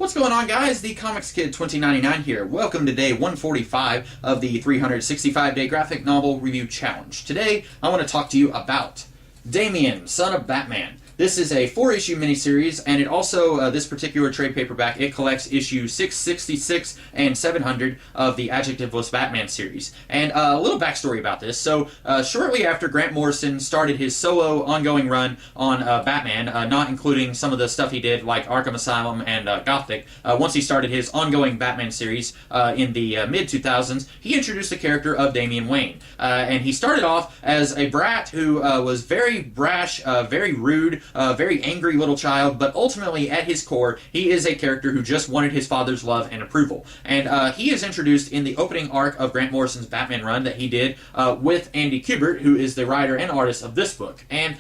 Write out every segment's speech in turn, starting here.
What's going on, guys? The Comics Kid 2099 here. Welcome to day 145 of the 365-day graphic novel review challenge. Today, I want to talk to you about Damian, Son of Batman. This is a 4-issue miniseries, and it also, this particular trade paperback, it collects issues 666 and 700 of the Adjectiveless Batman series. And a little backstory about this. So, shortly after Grant Morrison started his solo ongoing run on Batman, not including some of the stuff he did like Arkham Asylum and Gothic, once he started his ongoing Batman series in the mid-2000s, he introduced the character of Damian Wayne. And he started off as a brat who was very brash, very rude, very angry little child, but ultimately at his core, he is a character who just wanted his father's love and approval. And he is introduced in the opening arc of Grant Morrison's Batman run that he did with Andy Kubert, who is the writer and artist of this book. And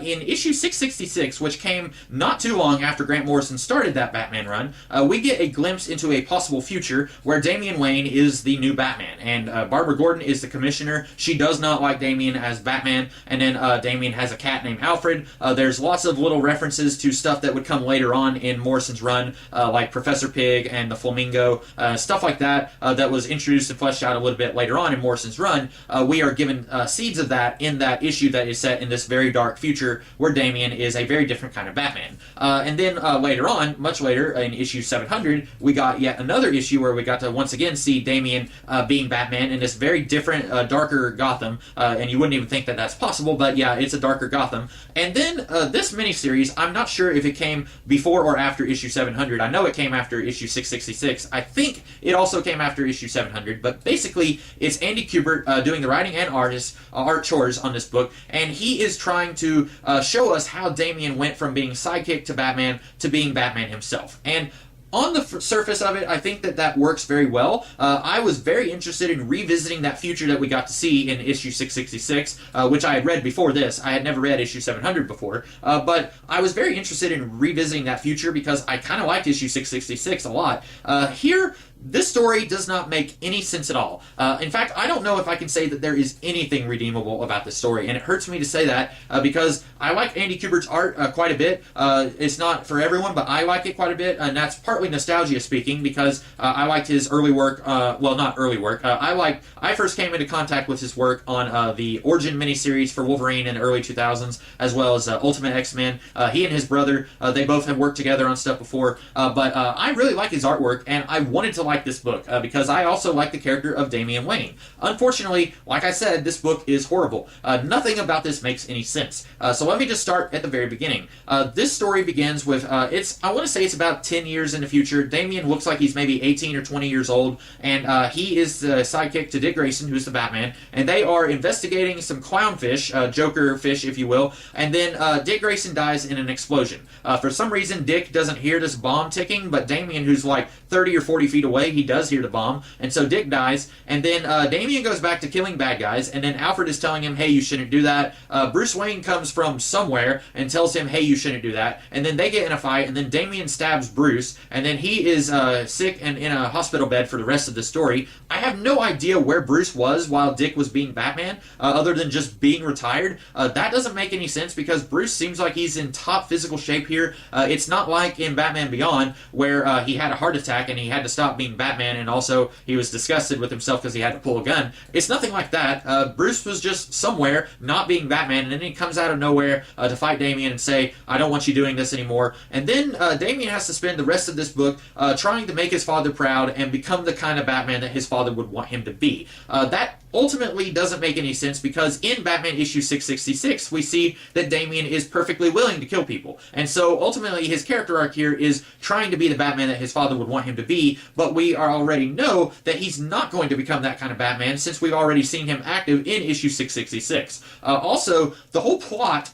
in issue 666, which came not too long after Grant Morrison started that Batman run, we get a glimpse into a possible future where Damian Wayne is the new Batman. And Barbara Gordon is the commissioner. She does not like Damian as Batman. And then Damian has a cat named Alfred. There's lots of little references to stuff that would come later on in Morrison's run, like Professor Pig and the Flamingo, stuff like that, that was introduced and fleshed out a little bit later on in Morrison's run. We are given seeds of that in that issue that is set in this very dark future where Damian is a very different kind of Batman. And then later on, much later, in issue 700, we got yet another issue where we got to once again see Damian being Batman in this very different, darker Gotham, and you wouldn't even think that that's possible, but yeah, it's a darker Gotham. And then this miniseries, I'm not sure if it came before or after issue 700. I know it came after issue 666. I think it also came after issue 700, but basically it's Andy Kubert doing the writing and art chores on this book, and he is trying to show us how Damian went from being sidekick to Batman to being Batman himself. And on the surface of it, I think that works very well. I was very interested in revisiting that future that we got to see in issue 666, which I had read before this. I had never read issue 700 before, but I was very interested in revisiting that future because I kind of liked issue 666 a lot. Here, this story does not make any sense at all. In fact, I don't know if I can say that there is anything redeemable about this story, and it hurts me to say that because I like Andy Kubert's art quite a bit. It's not for everyone, but I like it quite a bit, and that's partly nostalgia speaking because I liked his early work, well, not early work. I first came into contact with his work on the Origin miniseries for Wolverine in the early 2000s, as well as Ultimate X-Men. He and his brother, they both have worked together on stuff before, but I really like his artwork, and I wanted to like this book because I also like the character of Damian Wayne. Unfortunately, like I said, this book is horrible. Nothing about this makes any sense. So let me just start at the very beginning. This story begins with, I want to say it's about 10 years in the future. Damian looks like he's maybe 18 or 20 years old, and he is the sidekick to Dick Grayson, who's the Batman, and they are investigating some clownfish, Joker fish, if you will, and then Dick Grayson dies in an explosion. For some reason, Dick doesn't hear this bomb ticking, but Damian, who's like 30 or 40 feet away, he does hear the bomb, and so Dick dies, and then Damian goes back to killing bad guys, and then Alfred is telling him, hey, you shouldn't do that. Bruce Wayne comes from somewhere and tells him, hey, you shouldn't do that, and then they get in a fight, and then Damian stabs Bruce, and then he is sick and in a hospital bed for the rest of the story. I have no idea where Bruce was while Dick was being Batman, other than just being retired. That doesn't make any sense because Bruce seems like he's in top physical shape here. It's not like in Batman Beyond where he had a heart attack and he had to stop being Batman, and also he was disgusted with himself because he had to pull a gun. It's nothing like that. Bruce was just somewhere not being Batman, and then he comes out of nowhere to fight Damian and say, I don't want you doing this anymore. And then Damian has to spend the rest of this book trying to make his father proud and become the kind of Batman that his father would want him to be. That ultimately doesn't make any sense because in Batman issue 666 we see that Damian is perfectly willing to kill people, and so ultimately his character arc here is trying to be the Batman that his father would want him to be, but we already know that he's not going to become that kind of Batman since we've already seen him active in issue 666. Also, the whole plot,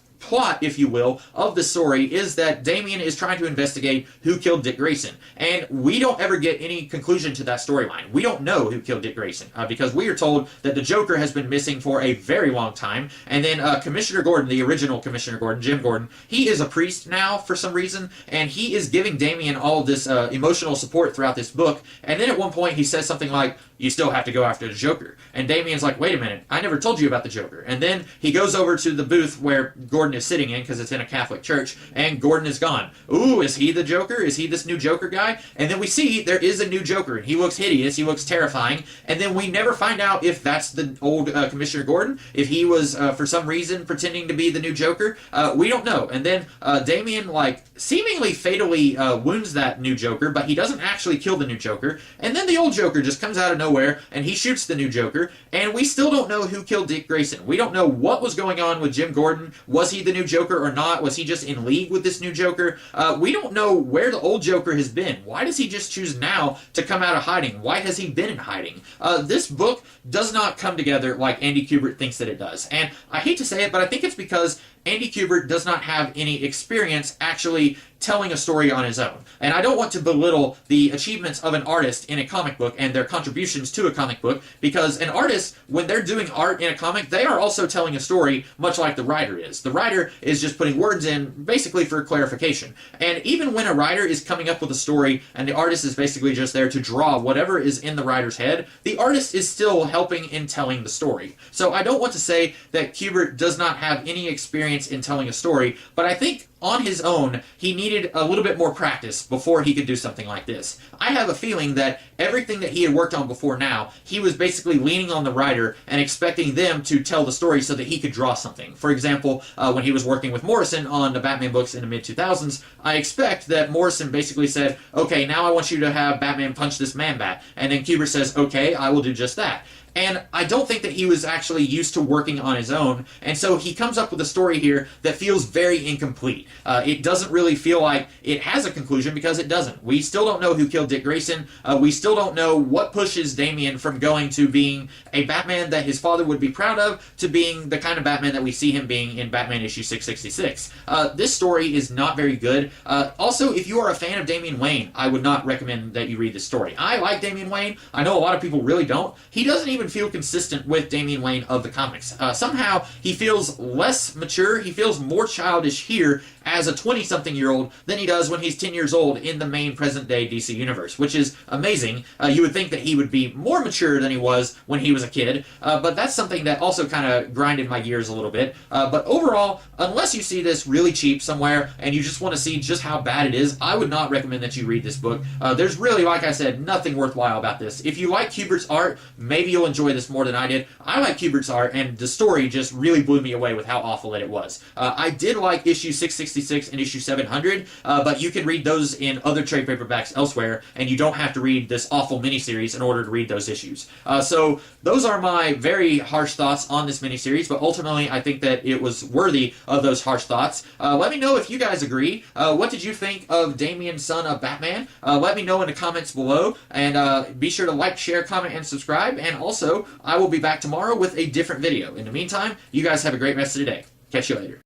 if you will, of the story is that Damian is trying to investigate who killed Dick Grayson. And we don't ever get any conclusion to that storyline. We don't know who killed Dick Grayson because we are told that the Joker has been missing for a very long time. And then Commissioner Gordon, the original Commissioner Gordon, Jim Gordon, he is a priest now for some reason, and he is giving Damian all of this emotional support throughout this book. And then at one point he says something like, you still have to go after the Joker. And Damian's like, wait a minute, I never told you about the Joker. And then he goes over to the booth where Gordon is sitting in, because it's in a Catholic church, and Gordon is gone. Ooh, is he the Joker? Is he this new Joker guy? And then we see there is a new Joker, and he looks hideous, he looks terrifying, and then we never find out if that's the old Commissioner Gordon, if he was, for some reason, pretending to be the new Joker. We don't know. And then Damian, like, seemingly fatally wounds that new Joker, but he doesn't actually kill the new Joker. And then the old Joker just comes out of nowhere, and he shoots the new Joker, and we still don't know who killed Dick Grayson. We don't know what was going on with Jim Gordon. Was he the new Joker or not? Was he just in league with this new Joker? We don't know where the old Joker has been. Why does he just choose now to come out of hiding? Why has he been in hiding? This book does not come together like Andy Kubert thinks that it does. And I hate to say it, but I think it's because Andy Kubert does not have any experience actually telling a story on his own. And I don't want to belittle the achievements of an artist in a comic book and their contributions to a comic book, because an artist, when they're doing art in a comic, they are also telling a story, much like the writer is. The writer is just putting words in, basically for clarification. And even when a writer is coming up with a story and the artist is basically just there to draw whatever is in the writer's head, the artist is still helping in telling the story. So I don't want to say that Kubert does not have any experience in telling a story, but I think on his own, he needed a little bit more practice before he could do something like this. I have a feeling that everything that he had worked on before now, he was basically leaning on the writer and expecting them to tell the story so that he could draw something. For example, when he was working with Morrison on the Batman books in the mid-2000s, I expect that Morrison basically said, okay, now I want you to have Batman punch this Man-Bat. And then Kubert says, okay, I will do just that. And I don't think that he was actually used to working on his own, and so he comes up with a story here that feels very incomplete. It doesn't really feel like it has a conclusion, because it doesn't. We still don't know who killed Dick Grayson. We still don't know what pushes Damian from going to being a Batman that his father would be proud of to being the kind of Batman that we see him being in Batman issue 666. This story is not very good. Also, if you are a fan of Damian Wayne, I would not recommend that you read this story. I like Damian Wayne. I know a lot of people really don't. He doesn't even feel consistent with Damian Wayne of the comics. Somehow, he feels less mature, he feels more childish here as a 20-something-year-old than he does when he's 10 years old in the main present-day DC universe, which is amazing. You would think that he would be more mature than he was when he was a kid, but that's something that also kind of grinded my gears a little bit. But overall, unless you see this really cheap somewhere and you just want to see just how bad it is, I would not recommend that you read this book. There's really, like I said, nothing worthwhile about this. If you like Kubert's art, maybe you'll enjoy this more than I did. I like Kubert's art, and the story just really blew me away with how awful it was. I did like issue 666 and issue 700, but you can read those in other trade paperbacks elsewhere, and you don't have to read this awful miniseries in order to read those issues. So those are my very harsh thoughts on this miniseries, but ultimately I think that it was worthy of those harsh thoughts. Let me know if you guys agree. What did you think of Damian, son of Batman? Let me know in the comments below, and be sure to like, share, comment, and subscribe, and also I will be back tomorrow with a different video. In the meantime, you guys have a great rest of the day. Catch you later.